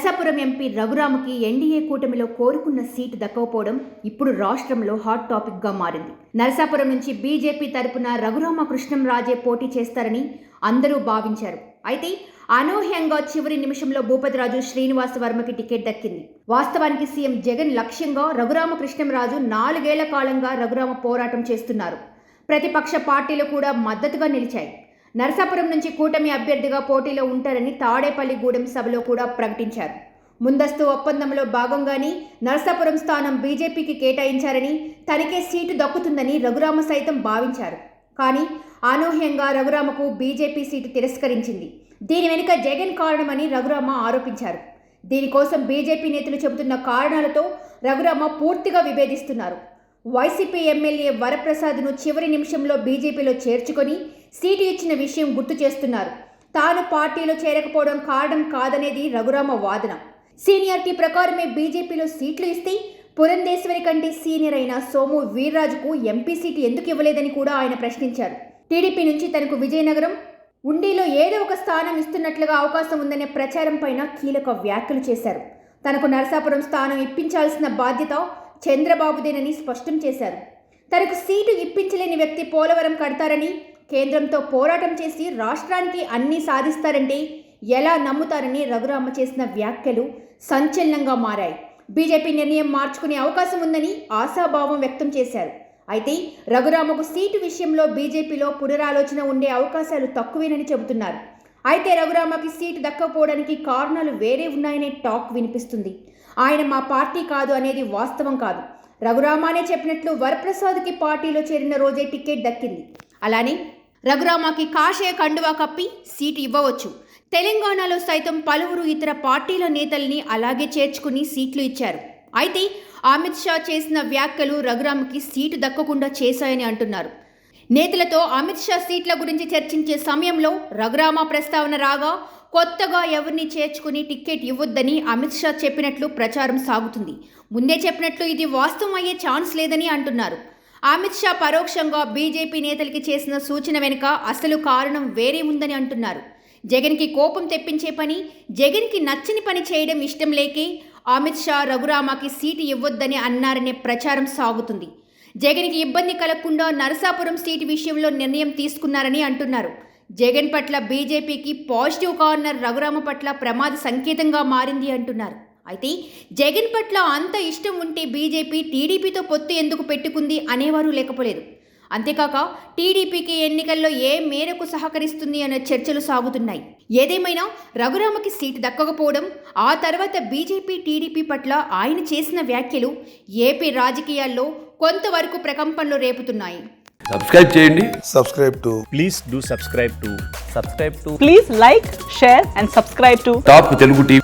Narasapuram MP రఘురామకి NDA కూటమిలో కోరుకున్న seat దక్కకపోవడం ఇప్పుడు రాష్ట్రంలో హాట్ టాపిక్గా మారింది. నరసాపురం నుంచి బీజేపీ తరపున రఘురామకృష్ణంరాజే పోటీ చేస్తారని అందరూ భావించారు. అయితే అనూహ్యంగా చివరి నిమిషంలో భూపతిరాజు శ్రీనివాస్ వర్మకి టికెట్ దక్కింది. వాస్తవానికి సీఎం జగన్ లక్ష్యంగా రఘురామకృష్ణంరాజు 4 ఏళ్ల కాలంగా రఘురామ పోరాటం చేస్తున్నారు. ప్రతిపక్ష పార్టీలు కూడా మద్దతుగా నిలిచాయి. నరసాపురం నుంచి కూటమి అభ్యర్థిగా పోటీలో ఉంటారని తాడేపల్లిగూడెం సభలో కూడా ప్రకటించారు. ముందస్తు ఒప్పందంలో భాగంగానే నరసాపురం స్థానం బీజేపీకి కేటాయించారని, తనకే సీటు దక్కుతుందని రఘురామ సైతం భావించారు. కానీ అనూహ్యంగా రఘురామకు బీజేపీ సీటు తిరస్కరించింది. దీని వెనుక జగన్ కారణమని రఘురామ ఆరోపించారు. దీనికోసం బీజేపీ నేతలు చెబుతున్న కారణాలతో రఘురామ పూర్తిగా విభేదిస్తున్నారు. వైసీపీ ఎమ్మెల్యే వరప్రసాద్ను చివరి నిమిషంలో బీజేపీలో చేర్చుకొని సీటు ఇచ్చిన విషయం గుర్తు చేస్తున్నారు. తాను పార్టీలో చేరకపోవడం కారణం కాదనేది రఘురామ వాదన. సీనియారిటీ ప్రకారమే బీజేపీలో సీట్లు ఇస్తే పురంధేశ్వరి కంటే సీనియర్ అయిన సోము వీర్రాజుకు ఎంపీ సీటు ఎందుకు ఇవ్వలేదని కూడా ఆయన ప్రశ్నించారు. టీడీపీ నుంచి తనకు విజయనగరం ఉండిలో ఏదో ఒక స్థానం ఇస్తున్నట్లుగా అవకాశం ఉందనే ప్రచారం పైన కీలక వ్యాఖ్యలు చేశారు. తనకు నరసాపురం స్థానం ఇప్పించాల్సిన బాధ్యత చంద్రబాబుదేనని స్పష్టం చేశారు. తనకు సీటు ఇప్పించలేని వ్యక్తి పోలవరం కడతారని, కేంద్రంతో పోరాటం చేసి రాష్ట్రానికి అన్నీ సాధిస్తారంటే ఎలా నమ్ముతారని రఘురామ చేసిన వ్యాఖ్యలు సంచలనంగా మారాయి. బీజేపీ నిర్ణయం మార్చుకునే అవకాశం ఉందని ఆశాభావం వ్యక్తం చేశారు. అయితే రఘురామకు సీటు విషయంలో బీజేపీలో పునరాలోచన ఉండే అవకాశాలు తక్కువేనని చెబుతున్నారు. అయితే రఘురామకి సీటు దక్కకపోవడానికి కారణాలు వేరే ఉన్నాయనే టాక్ వినిపిస్తుంది. ఆయన మా పార్టీ కాదు అనేది వాస్తవం కాదు. రఘురామనే చెప్పినట్లు వరప్రసాద్కి పార్టీలో చేరిన రోజే టికెట్ దక్కింది. అలానే రఘురామకి కాషాయ కండువా కప్పి సీటు ఇవ్వవచ్చు. తెలంగాణలో సైతం పలువురు ఇతర పార్టీల నేతల్ని అలాగే చేర్చుకుని సీట్లు ఇచ్చారు. అయితే అమిత్ షా చేసిన వ్యాఖ్యలు రఘురామకి సీటు దక్కకుండా చేశాయని అంటున్నారు. నేతలతో అమిత్ షా సీట్ల గురించి చర్చించే సమయంలో రఘురామ ప్రస్తావన రాగా కొత్తగా ఎవరిని చేర్చుకుని టికెట్ ఇవ్వొద్దని అమిత్ షా చెప్పినట్లు ప్రచారం సాగుతుంది. ముందే చెప్పినట్లు ఇది వాస్తవం అయ్యే ఛాన్స్ లేదని అంటున్నారు. అమిత్ షా పరోక్షంగా బీజేపీ నేతలకి చేసిన సూచన వెనుక అసలు కారణం వేరే ఉందని అంటున్నారు. జగన్కి కోపం తెప్పించే పని, జగన్కి నచ్చని పని చేయడం ఇష్టం లేకే అమిత్ షా రఘురామకి సీటు ఇవ్వొద్దని అన్నారనే ప్రచారం సాగుతుంది. జగన్కి ఇబ్బంది కలగకుండా నరసాపురం సీటు విషయంలో నిర్ణయం తీసుకున్నారని అంటున్నారు. జగన్ పట్ల బీజేపీకి పాజిటివ్ కార్నర్ రఘురామ పట్ల ప్రమాద సంకేతంగా మారింది అంటున్నారు. అయితే జగన్ పట్ల అంత ఇష్టం ఉంటే బీజేపీ టీడీపీతో పొత్తు ఎందుకు పెట్టుకుంది అనేవారు లేకపోలేదు. అంతేకాక టీడీపీకి ఎన్నికల్లో ఏ మేరకు సహకరిస్తుంది అనే చర్చలు సాగుతున్నాయి. ఏదేమైనా రఘురామకి సీటు దక్కకపోవడం, ఆ తర్వాత బీజేపీ టీడీపీ పట్ల ఆయన చేసిన వ్యాఖ్యలు ఏపీ రాజకీయాల్లో కొంతవరకు ప్రకంపనలు రేపుతున్నాయి. సబ్స్క్రైబ్ చేయండి. Please do subscribe to. Please like, share and subscribe to top Telugu TV.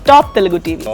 Top Telugu TV.